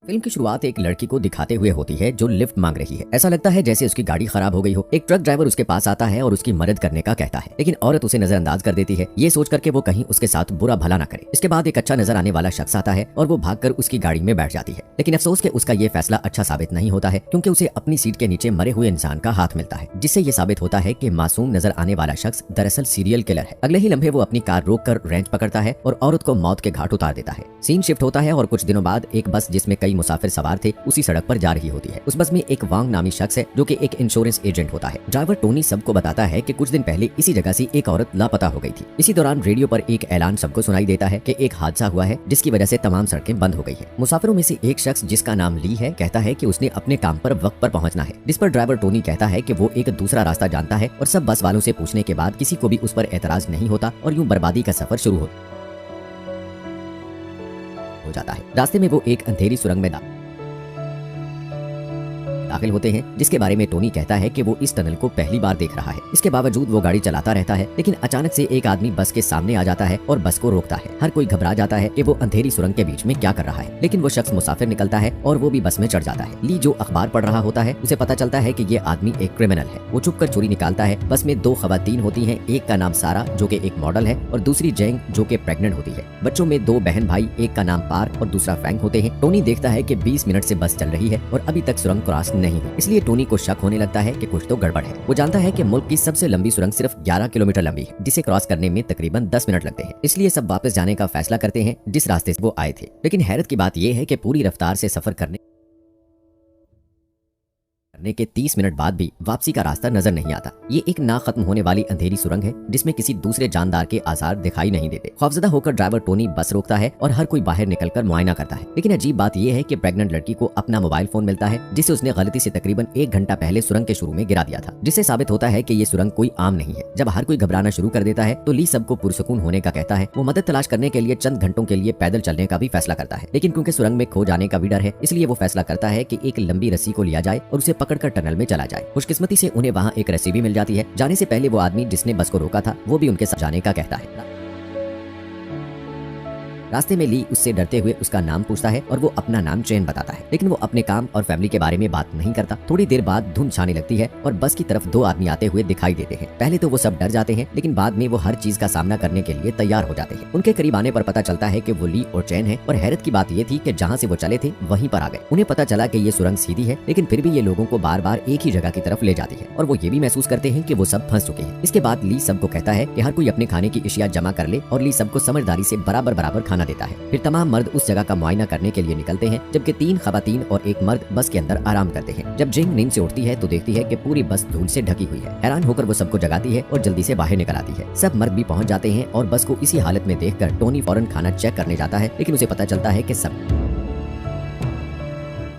Film की शुरुआत एक लड़की को दिखाते हुए होती है जो लिफ्ट मांग रही है। ऐसा लगता है जैसे उसकी गाड़ी खराब हो गई हो। एक ट्रक ड्राइवर उसके पास आता है और उसकी मदद करने का कहता है, लेकिन औरत उसे नजरअंदाज कर देती है, ये सोच करके वो कहीं उसके साथ बुरा भला ना करे। इसके बाद एक अच्छा नजर आने वाला शख्स आता है और वो भागकर उसकी गाड़ी में बैठ जाती है, लेकिन अफसोस के उसका ये फैसला अच्छा साबित नहीं होता है, क्योंकि उसे अपनी सीट के नीचे मरे हुए इंसान का हाथ मिलता है, जिससे ये साबित होता है कि मासूम नजर आने वाला शख्स दरअसल सीरियल किलर है। अगले ही लम्हे वो अपनी कार रोककर रेंच पकड़ता है और औरत को मौत के घाट उतार देता है। सीन शिफ्ट होता है और कुछ दिनों बाद एक बस जिसमें कई मुसाफिर सवार थे उसी सड़क पर जा रही होती है। उस बस में एक वांग नामी शख्स है जो कि एक इंश्योरेंस एजेंट होता है। ड्राइवर टोनी सबको बताता है कि कुछ दिन पहले इसी जगह से एक औरत लापता हो गई थी। इसी दौरान रेडियो पर एक ऐलान सबको सुनाई देता है कि एक हादसा हुआ है जिसकी वजह से तमाम सड़कें बंद हो गई है। मुसाफिरों में से एक शख्स जिसका नाम ली है कहता है कि उसने अपने काम पर वक्त पर पहुंचना है, जिस पर ड्राइवर टोनी कहता है कि वो एक दूसरा रास्ता जानता है और सब बस वालों से पूछने के बाद किसी को भी उस पर एतराज नहीं होता और यूं बर्बादी का सफर शुरू हो जाता है। रास्ते में वो एक अंधेरी सुरंग में दाखिल होते हैं, जिसके बारे में टोनी कहता है कि वो इस टनल को पहली बार देख रहा है। इसके बावजूद वो गाड़ी चलाता रहता है, लेकिन अचानक से एक आदमी बस के सामने आ जाता है और बस को रोकता है। हर कोई घबरा जाता है कि वो अंधेरी सुरंग के बीच में क्या कर रहा है, लेकिन वो शख्स मुसाफिर निकलता है और वो भी बस में चढ़ जाता है। ली जो अखबार पढ़ रहा होता है उसे पता चलता है कि ये आदमी एक क्रिमिनल है। वो छुपकर चोरी निकालता है। बस में दो खवातीन होती है, एक का नाम सारा जो कि एक मॉडल है और दूसरी जेंग जो कि प्रेग्नेंट होती है। बच्चों में दो बहन भाई, एक का नाम पार और दूसरा फ्रैंक होते हैं। टोनी देखता है कि 20 मिनट से बस चल रही है और अभी तक सुरंग क्रॉस नहीं हुई, इसलिए टोनी को शक होने लगता है कि कुछ तो गड़बड़ है। वो जानता है कि मुल्क की सबसे लंबी सुरंग सिर्फ 11 किलोमीटर लंबी है, जिसे क्रॉस करने में तकरीबन 10 मिनट लगते हैं। इसलिए सब वापस जाने का फैसला करते हैं जिस रास्ते से वो आए थे। लेकिन हैरत की बात यह है कि पूरी रफ्तार से सफर करने के 30 मिनट बाद भी वापसी का रास्ता नजर नहीं आता। ये एक ना खत्म होने वाली अंधेरी सुरंग है जिसमें किसी दूसरे जानदार के आसार दिखाई नहीं देते। खौफजदा होकर ड्राइवर टोनी बस रोकता है और हर कोई बाहर निकलकर मुआयना करता है। लेकिन अजीब बात यह है कि प्रेग्नेंट लड़की को अपना मोबाइल फोन मिलता है जिसे उसने गलती से तकरीबन 1 घंटा पहले सुरंग के शुरू में गिरा दिया था, जिससे साबित होता है कि ये सुरंग कोई आम नहीं है। जब हर कोई घबराना शुरू कर देता है तो ली सबको पुरसुकून होने का कहता है। वो मदद तलाश करने के लिए चंद घंटों के लिए पैदल चलने का भी फैसला करता है, लेकिन क्योंकि सुरंग में खो जाने का भी डर है, इसलिए वो फैसला करता है कि एक लंबी रस्सी को लिया जाए और उसे पकड़कर टनल में चला जाए। खुशकिस्मती से उन्हें वहाँ एक रस्सी भी मिल जाती है। जाने से पहले वो आदमी जिसने बस को रोका था वो भी उनके साथ जाने का कहता है। रास्ते में ली उससे डरते हुए उसका नाम पूछता है और वो अपना नाम चेन बताता है, लेकिन वो अपने काम और फैमिली के बारे में बात नहीं करता। थोड़ी देर बाद धुंध छाने लगती है और बस की तरफ 2 आदमी आते हुए दिखाई देते हैं। पहले तो वो सब डर जाते हैं, लेकिन बाद में वो हर चीज का सामना करने के लिए तैयार हो जाते हैं। उनके करीब आने पर पता चलता है कि वो ली और चैन है और हैरत की बात ये थी कि जहाँ से वो चले थे वहीं पर आ गए। उन्हें पता चला कि ये सुरंग सीधी है, लेकिन फिर भी ये लोगों को बार बार एक ही जगह की तरफ ले जाती है और वो ये भी महसूस करते हैं कि वो सब फंस चुके हैं। इसके बाद ली सबको कहता है कि हर कोई अपने खाने की अशिया जमा कर ले और ली सबको समझदारी से बराबर खाना देता है। फिर तमाम मर्द उस जगह का मुआयना करने के लिए निकलते हैं, जबकि 3 खवातीन और एक मर्द बस के अंदर आराम करते हैं। जब जिंग नींद से उठती है तो देखती है कि पूरी बस धूल से ढकी हुई है। हैरान होकर वो सबको जगाती है और जल्दी से बाहर निकल आती है। सब मर्द भी पहुंच जाते हैं और बस को इसी हालत में देखकर टोनी फौरन खाना चेक करने जाता है, लेकिन उसे पता चलता है कि सब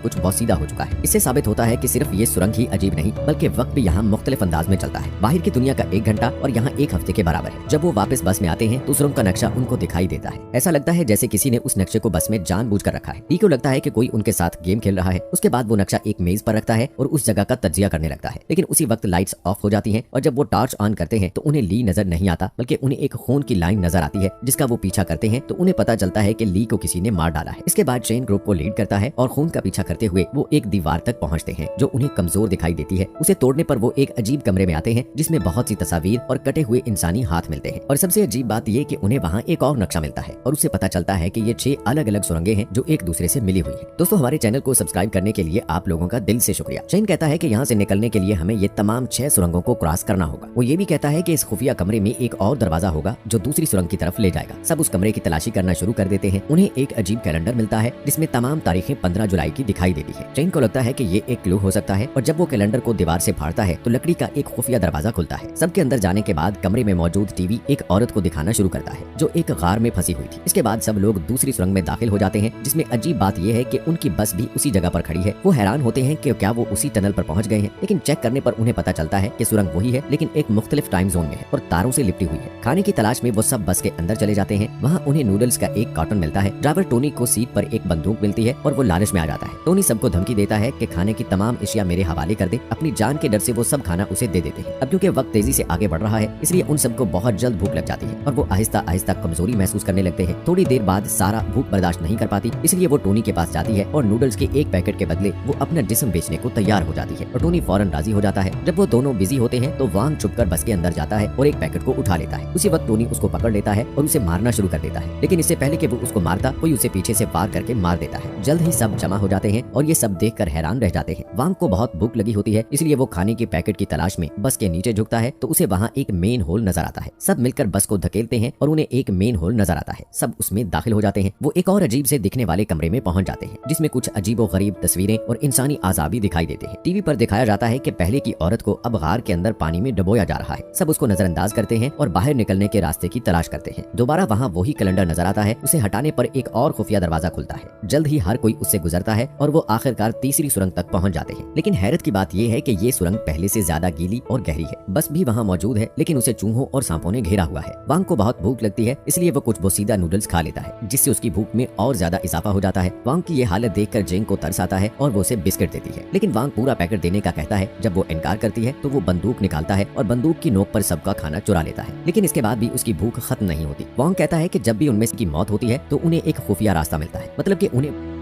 कुछ बोसीदा हो चुका है। इससे साबित होता है कि सिर्फ ये सुरंग ही अजीब नहीं, बल्कि वक्त भी यहाँ मुख्तलिफ अंदाज में चलता है। बाहर की दुनिया का 1 घंटा और यहाँ 1 हफ्ते के बराबर है। जब वो वापस बस में आते हैं तो सुरंग का नक्शा उनको दिखाई देता है। ऐसा लगता है जैसे किसी ने उस नक्शे को बस में जानबूझकर रखा है। ली को लगता है कि कोई उनके साथ गेम खेल रहा है। उसके बाद वो नक्शा एक मेज पर रखता है और उस जगह का तज्जिया करने लगता है, लेकिन उसी वक्त लाइट्स ऑफ हो जाती हैं और जब वो टॉर्च ऑन करते हैं तो उन्हें ली नजर नहीं आता, बल्कि उन्हें एक खून की लाइन नजर आती है जिसका वो पीछा करते हैं तो उन्हें पता चलता है कि ली को किसी ने मार डाला है। इसके बाद चेन ग्रुप को लीड करता है और खून का पीछा करते हुए वो एक दीवार तक पहुंचते हैं जो उन्हें कमजोर दिखाई देती है। उसे तोड़ने पर वो एक अजीब कमरे में आते हैं जिसमें बहुत सी तस्वीर और कटे हुए इंसानी हाथ मिलते हैं। और सबसे अजीब बात ये कि उन्हें वहाँ एक और नक्शा मिलता है और उसे पता चलता है कि ये 6 अलग-अलग सुरंगें हैं जो एक दूसरे से मिली हुई है। दोस्तों, हमारे चैनल को सब्सक्राइब करने के लिए आप लोगों का दिल से शुक्रिया। चेन कहता है कि यहाँ से निकलने के लिए हमें ये तमाम 6 सुरंगों को क्रॉस करना होगा। वो ये भी कहता है कि इस खुफिया कमरे में एक और दरवाजा होगा जो दूसरी सुरंग की तरफ ले जाएगा। सब उस कमरे की तलाशी करना शुरू कर देते हैं। उन्हें एक अजीब कैलेंडर मिलता है जिसमें तमाम तारीखें 15 जुलाई की दिखाई देती है। चेन को लगता है कि ये एक क्लू हो सकता है और जब वो कैलेंडर को दीवार से फाड़ता है तो लकड़ी का एक खुफिया दरवाजा खुलता है। सबके अंदर जाने के बाद कमरे में मौजूद टीवी एक औरत को दिखाना शुरू करता है जो एक गार में फंसी हुई थी। इसके बाद सब लोग दूसरी सुरंग में दाखिल हो जाते हैं, जिसमें अजीब बात यह है कि उनकी बस भी उसी जगह पर खड़ी है। वो हैरान होते हैं कि क्या वो उसी टनल पर पहुंच गए हैं, लेकिन चेक करने पर उन्हें पता चलता है कि सुरंग वही है, लेकिन एक मुख्तलिफ टाइम जोन में है और तारों से लिपटी हुई है। खाने की तलाश में वो सब बस के अंदर चले जाते हैं। वहाँ उन्हें नूडल्स का एक कार्टन मिलता है। ड्राइवर टोनी को सीट पर एक बंदूक मिलती है और वो लालच में आ जाता है। टोनी टोनी सबको धमकी देता है कि खाने की तमाम अशिया मेरे हवाले कर दे। अपनी जान के डर से वो सब खाना उसे दे देते हैं। अब क्योंकि वक्त तेजी से आगे बढ़ रहा है, इसलिए उन सबको बहुत जल्द भूख लग जाती है और वो आहिस्ता आहिस्ता कमजोरी महसूस करने लगते हैं। थोड़ी देर बाद सारा भूख बर्दाश्त नहीं कर पाती, इसलिए वो टोनी के पास जाती है और नूडल्स के एक पैकेट के बदले वो अपना जिस्म बेचने को तैयार हो जाती है और टोनी फौरन राजी हो जाता है। जब वो दोनों बिजी होते हैं तो वांग छुपकर बस के अंदर जाता है और एक पैकेट को उठा लेता है। उसी वक्त टोनी उसको पकड़ लेता है और उसे मारना शुरू कर देता है, लेकिन इससे पहले कि वो उसको मारता, कोई उसे पीछे से वार करके मार देता है। जल्द ही सब जमा हो जाते हैं और ये सब देखकर हैरान रह जाते हैं। वांग को बहुत भूख लगी होती है, इसलिए वो खाने के पैकेट की तलाश में बस के नीचे झुकता है तो उसे वहाँ एक मेन होल नजर आता है। सब मिलकर बस को धकेलते हैं और उन्हें एक मेन होल नजर आता है। सब उसमें दाखिल हो जाते हैं। वो एक और अजीब से दिखने वाले कमरे में पहुंच जाते हैं, जिसमें कुछ अजीबो गरीब तस्वीरें और इंसानी आज़ाब भी दिखाई देते हैं। टीवी पर दिखाया जाता है कि पहले की औरत को अब गार के अंदर पानी में डुबोया जा रहा है। सब उसको नजरअंदाज करते हैं और बाहर निकलने के रास्ते की तलाश करते हैं। दोबारा वहाँ वही कैलेंडर नजर आता है। उसे हटाने पर एक और खुफिया दरवाजा खुलता है। जल्द ही हर कोई उससे गुजरता है और वो आखिरकार तीसरी सुरंग तक पहुंच जाते हैं। लेकिन हैरत की बात यह है कि ये सुरंग पहले से ज्यादा गीली और गहरी है। बस भी वहाँ मौजूद है, लेकिन उसे चूहों और सांपों ने घेरा हुआ है। वांग को बहुत भूख लगती है, इसलिए वो कुछ बोसीदा नूडल्स खा लेता है, जिससे उसकी भूख में और ज्यादा इजाफा हो जाता है। वांग की ये हालत देखकर जेंग को तरस आता है और वो उसे बिस्किट देती है, लेकिन वांग पूरा पैकेट देने का कहता है। जब वो इनकार करती है तो वो बंदूक निकालता है और बंदूक की नोक पर सबका खाना चुरा लेता है, लेकिन इसके बाद भी उसकी भूख खत्म नहीं होती। वांग कहता है कि जब भी उनमें की मौत होती है तो उन्हें एक खुफिया रास्ता मिलता है, मतलब कि उन्हें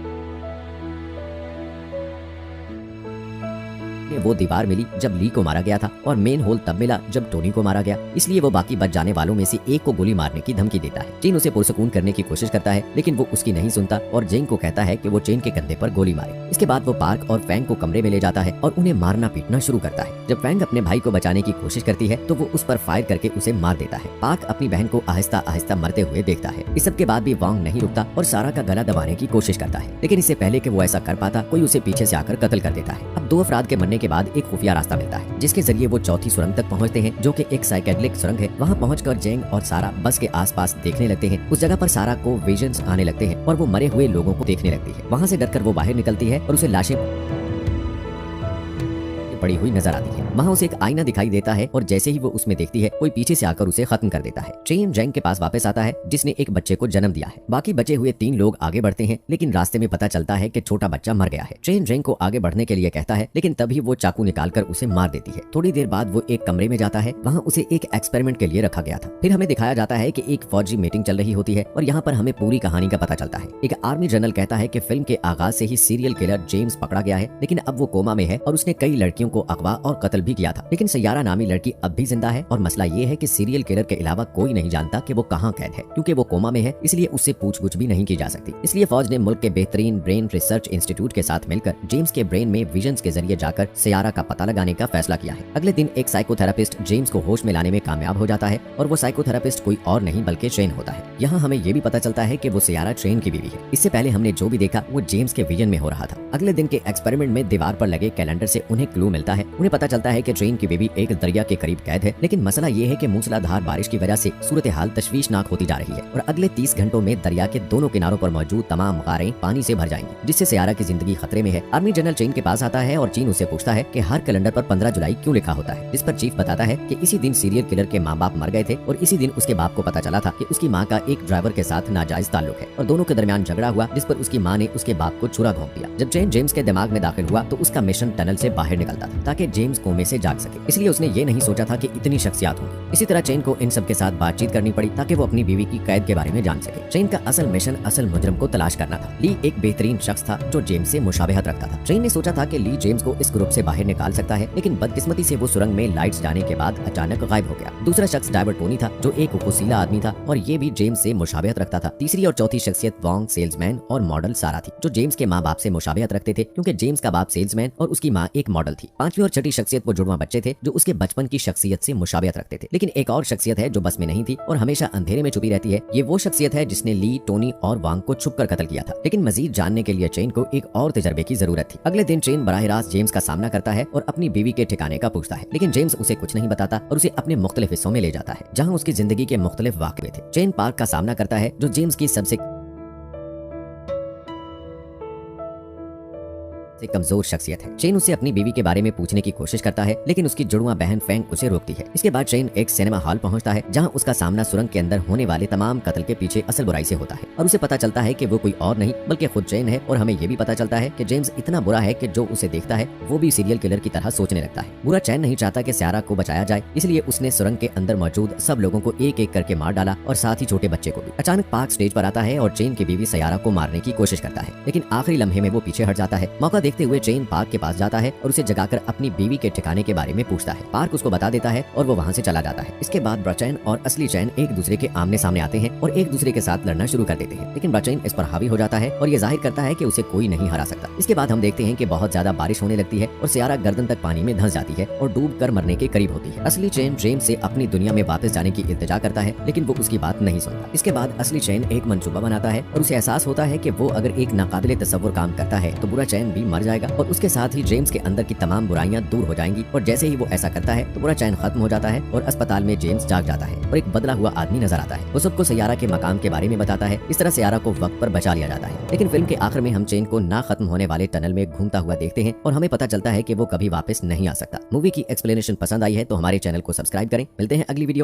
वो दीवार मिली जब ली को मारा गया था और मेन होल तब मिला जब टोनी को मारा गया, इसलिए वो बाकी बच जाने वालों में से एक को गोली मारने की धमकी देता है। चेन उसे पुरसकून करने की कोशिश करता है, लेकिन वो उसकी नहीं सुनता और जेंग को कहता है कि वो चेन के कंधे पर गोली मारे। इसके बाद वो पार्क और फैंग को कमरे में ले जाता है और उन्हें मारना पीटना शुरू करता है। जब फैंग अपने भाई को बचाने की कोशिश करती है तो वो उस पर फायर करके उसे मार देता है। पार्क अपनी बहन को आहिस्ता आहिस्ता मरते हुए देखता है। इस सब के बाद भी वांग नहीं रुकता और सारा का गला दबाने की कोशिश करता है, लेकिन इससे पहले कि वो ऐसा कर पाता, कोई उसे पीछे से आकर कत्ल कर देता है। अब 2 अफराद के मरने के बाद एक खुफिया रास्ता मिलता है, जिसके जरिए वो चौथी सुरंग तक पहुंचते हैं, जो कि एक साइकेडेलिक सुरंग है। वहां पहुंचकर जेंग और सारा बस के आसपास देखने लगते हैं। उस जगह पर सारा को विजन्स आने लगते हैं और वो मरे हुए लोगों को देखने लगती है। वहां से डरकर वो बाहर निकलती है और उसे लाशें पड़ी हुई नजर आती है। वहाँ उसे एक आईना दिखाई देता है और जैसे ही वो उसमें देखती है, कोई पीछे से आकर उसे खत्म कर देता है। चेन जेंग के पास वापस आता है, जिसने एक बच्चे को जन्म दिया है। बाकी बचे हुए 3 लोग आगे बढ़ते हैं, लेकिन रास्ते में पता चलता है कि छोटा बच्चा मर गया है। चेन जेंग को आगे बढ़ने के लिए कहता है, लेकिन तभी वो चाकू निकालकर उसे मार देती है। थोड़ी देर बाद वो एक कमरे में जाता है, वहाँ उसे एक एक्सपेरिमेंट के लिए रखा गया था। फिर हमें दिखाया जाता है कि एक फौजी मीटिंग चल रही होती है और यहाँ पर हमें पूरी कहानी का पता चलता है। एक आर्मी जनरल कहता है कि फिल्म के आगाज से ही सीरियल किलर जेम्स पकड़ा गया है, लेकिन अब वो कोमा में है और उसने कई लड़कियों को अगवा और कत्ल भी किया था। लेकिन सैयारा नामी लड़की अब भी जिंदा है और मसला ये है कि सीरियल किलर के अलावा कोई नहीं जानता कि वो कहाँ कैद है, क्योंकि वो कोमा में है, इसलिए उससे पूछगुछ भी नहीं की जा सकती। इसलिए फौज ने मुल्क के बेहतरीन ब्रेन रिसर्च इंस्टीट्यूट के साथ मिलकर जेम्स के ब्रेन में विजन्स के जरिए जाकर सैयारा का पता लगाने का फैसला किया है। अगले दिन एक साइकोथेरापिस्ट जेम्स को होश में लाने में कामयाब हो जाता है और वो साइकोथेरापिस्ट कोई और नहीं बल्कि ट्रेन होता है। यहाँ हमें ये भी पता चलता है कि वो सैयारा ट्रेन की बीवी है। इससे पहले हमने जो भी देखा वो जेम्स के विजन में हो रहा था। अगले दिन के एक्सपेरिमेंट में दीवार पर लगे कैलेंडर से उन्हें क्लू मिलता है। उन्हें पता चलता है कि ट्रेन की बेबी एक दरिया के करीब कैद है, लेकिन मसला ये है कि मूसलाधार बारिश की वजह से सूरत हाल तशवीशनाक होती जा रही है और अगले 30 घंटों में दरिया के दोनों किनारों पर मौजूद तमाम गारें पानी से भर जाएंगी, जिससे सैयारा की जिंदगी खतरे में है। आर्मी जनरल चीन के पास आता है और चीन उसे पूछता है कि हर कैलेंडर पर 15 जुलाई क्यों लिखा होता है, जिस पर चीफ बताता है कि इसी दिन सीरियल किलर के माँ बाप मर गए थे और इसी दिन उसके बाप को पता चला था कि उसकी माँ का एक ड्राइवर के साथ नाजायज ताल्लुक है और दोनों के दरमियान झगड़ा हुआ, जिस पर उसकी माँ ने उसके बाप को छुरा घोंप दिया। जब ट्रेन जेम्स के दिमाग में दाखिल हुआ तो उसका मिशन टनल से बाहर निकलता था ताकि जेम्स कोमे से जाग सके, इसलिए उसने ये नहीं सोचा था कि इतनी शख्सियात होंगी। इसी तरह चेन को इन सब के साथ बातचीत करनी पड़ी ताकि वो अपनी बीवी की कैद के बारे में जान सके। चेन का असल मिशन असल मुजरिम को तलाश करना था। ली एक बेहतरीन शख्स था जो जेम्स से मुशाबहत रखता था। चेन ने सोचा था कि ली जेम्स को इस ग्रुप से बाहर निकाल सकता है, लेकिन बदकिस्मती से वो सुरंग में लाइट्स जाने के बाद अचानक गायब हो गया। दूसरा शख्स ड्राइवर टोनी था जो एक वसीला आदमी था और ये भी जेम्स से मुशाबहत रखता था। तीसरी और चौथी शख्सियत वांग सेल्समैन और मॉडल सारा थी जो जेम्स के माँ बाप से मुशाबहत रखते थे, क्योंकि जेम्स का बाप सेल्समैन और उसकी माँ एक मॉडल थी। पांचवी और छठी शख्सियत वो जुड़वा बच्चे थे जो उसके बचपन की शख्सियत से मुशाबहत रखते थे। लेकिन एक और शख्सियत है जो बस में नहीं थी और हमेशा अंधेरे में छुपी रहती है। ये वो शख्सियत है जिसने ली, टोनी और वांग को छुपकर कत्ल किया था। लेकिन मजीद जानने के लिए चेन को एक और तजर्बे की जरूरत थी। अगले दिन चेन बराह रास्त जेम्स का सामना करता है और अपनी बीवी के ठिकाने का पूछता है, लेकिन जेम्स उसे कुछ नहीं बताता और उसे अपने मुख्तलिफ हिस्सों में ले जाता है जहाँ उसकी जिंदगी के मुख्तलिफ वाक़े थे। चेन पार्क का सामना करता है जो जेम्स की सबसे सबसे कमजोर शख्सियत है। चेन उसे अपनी बीवी के बारे में पूछने की कोशिश करता है, लेकिन उसकी जुड़वा बहन फेंग उसे रोकती है। इसके बाद चेन एक सिनेमा हॉल पहुंचता है, जहां उसका सामना सुरंग के अंदर होने वाले तमाम कत्ल के पीछे असल बुराई से होता है और उसे पता चलता है कि वो कोई और नहीं बल्कि खुद चेन है। और हमें ये भी पता चलता है कि जेम्स इतना बुरा है कि जो उसे देखता है वो भी सीरियल किलर की तरह सोचने लगता है। बुरा चैन नहीं चाहता कि सियारा को बचाया जाए, इसलिए उसने सुरंग के अंदर मौजूद सब लोगों को एक एक करके मार डाला और साथ ही छोटे बच्चे को भी। अचानक पार्क स्टेज पर आता है और चेन की बीवी सियारा को मारने की कोशिश करता है, लेकिन आखिरी लम्हे में वो पीछे हट जाता है। मौका देखते हुए चेन पार्क के पास जाता है और उसे जगाकर अपनी बीवी के ठिकाने के बारे में पूछता है। पार्क उसको बता देता है और वो वहाँ से चला जाता है। इसके बाद ब्रचैन और असली चैन एक दूसरे के आमने सामने आते हैं और एक दूसरे के साथ लड़ना शुरू कर देते हैं, लेकिन ब्रचैन इस पर हावी हो जाता है और ये जाहिर करता है कि उसे कोई नहीं हरा सकता। इसके बाद हम देखते हैं कि बहुत ज्यादा बारिश होने लगती है और सियारा गर्दन तक पानी में धंस जाती है और डूब कर मरने के करीब होती है। असली चैन जेम्स से अपनी दुनिया में वापस जाने की इल्तिजा करता है, लेकिन वो उसकी बात नहीं सुनता। इसके बाद असली चैन एक मंसूबा बनाता है और उसे एहसास होता है कि वो अगर एक नाकाबिले तसव्वुर काम करता है तो बुरा चैन भी मर जाएगा और उसके साथ ही जेम्स के अंदर की तमाम बुराइयां दूर हो जाएंगी। और जैसे ही वो ऐसा करता है तो बुरा चैन खत्म हो जाता है और अस्पताल में जेम्स जाग जाता है और एक बदला हुआ आदमी नजर आता है। वो सबको सियारा के मकाम के बारे में बताता है। इस तरह सियारा को वक्त पर बचा लिया जाता है, लेकिन फिल्म के आखिर में हम चेन को ना खत्म होने वाले टनल में घूमता हुआ देखते हैं और हमें पता चलता है कि वो कभी वापस नहीं आ सकता। मूवी की एक्सप्लेनेशन पसंद आई है तो हमारे चैनल को सब्सक्राइब करें। मिलते हैं अगली वीडियो।